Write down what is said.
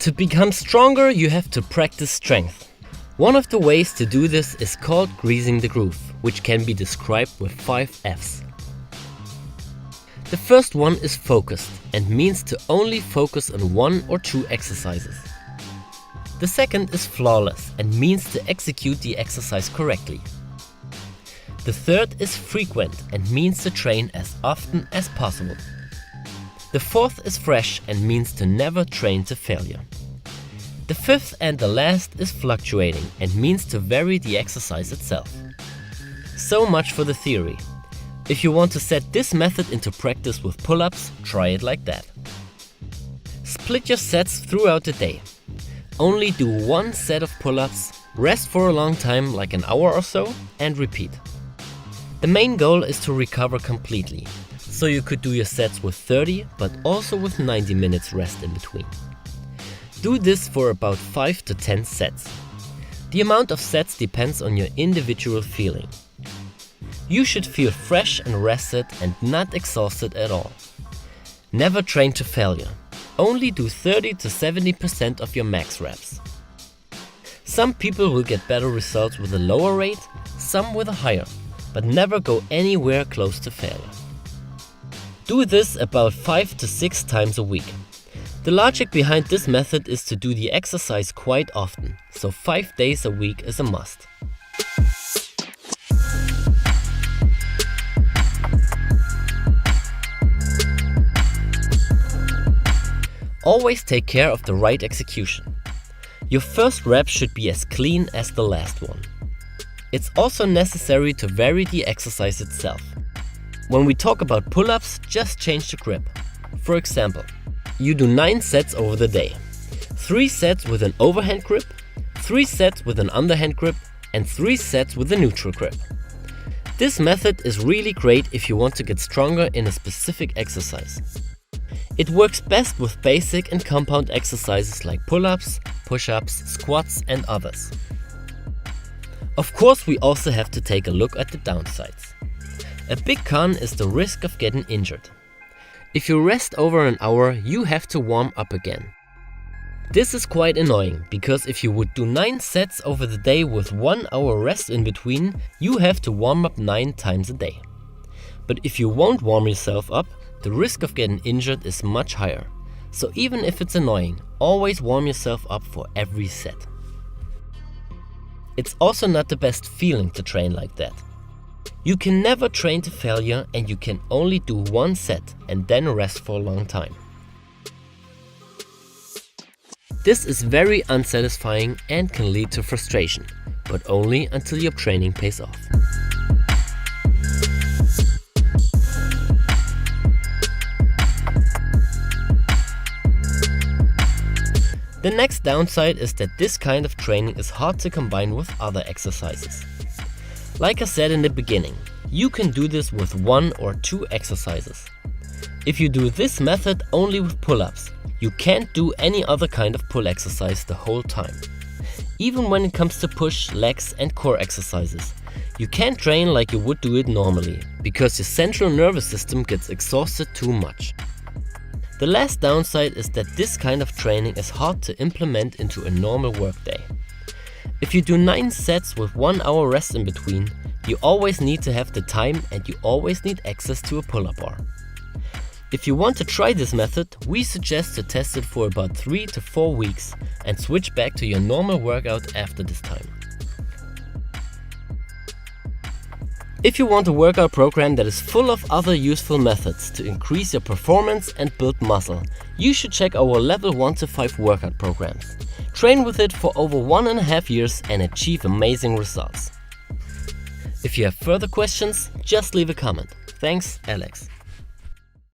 To become stronger, you have to practice strength. One of the ways to do this is called greasing the groove, which can be described with 5 F's. The first one is focused and means to only focus on 1 or 2 exercises. The second is flawless and means to execute the exercise correctly. The third is frequent and means to train as often as possible. The fourth is fresh and means to never train to failure. The fifth and the last is fluctuating and means to vary the exercise itself. So much for the theory. If you want to set this method into practice with pull-ups, try it like that. Split your sets throughout the day. Only do 1 set of pull-ups, rest for a long time like an hour or so, and repeat. The main goal is to recover completely, so you could do your sets with 30 but also with 90 minutes rest in between. Do this for about 5 to 10 sets. The amount of sets depends on your individual feeling. You should feel fresh and rested and not exhausted at all. Never train to failure. Only do 30 to 70% of your max reps. Some people will get better results with a lower rate, some with a higher, but never go anywhere close to failure. Do this about 5 to 6 times a week. The logic behind this method is to do the exercise quite often, so 5 days a week is a must. Always take care of the right execution. Your first rep should be as clean as the last one. It's also necessary to vary the exercise itself. When we talk about pull-ups, just change the grip. For example, you do 9 sets over the day. 3 sets with an overhand grip, 3 sets with an underhand grip, and 3 sets with a neutral grip. This method is really great if you want to get stronger in a specific exercise. It works best with basic and compound exercises like pull-ups, push-ups, squats, and others. Of course, we also have to take a look at the downsides. A big con is the risk of getting injured. If you rest over an hour, you have to warm up again. This is quite annoying, because if you would do 9 sets over the day with 1 hour rest in between, you have to warm up 9 times a day. But if you won't warm yourself up, the risk of getting injured is much higher. So even if it's annoying, always warm yourself up for every set. It's also not the best feeling to train like that. You can never train to failure and you can only do 1 set and then rest for a long time. This is very unsatisfying and can lead to frustration, but only until your training pays off. The next downside is that this kind of training is hard to combine with other exercises. Like I said in the beginning, you can do this with 1 or 2 exercises. If you do this method only with pull-ups, you can't do any other kind of pull exercise the whole time. Even when it comes to push, legs and core exercises, you can't train like you would do it normally, because your central nervous system gets exhausted too much. The last downside is that this kind of training is hard to implement into a normal workday. If you do 9 sets with 1 hour rest in between, you always need to have the time and you always need access to a pull-up bar. If you want to try this method, we suggest to test it for about 3 to 4 weeks and switch back to your normal workout after this time. If you want a workout program that is full of other useful methods to increase your performance and build muscle, you should check our level 1 to 5 workout programs. Train with it for over 1.5 years and achieve amazing results. If you have further questions, just leave a comment. Thanks, Alex.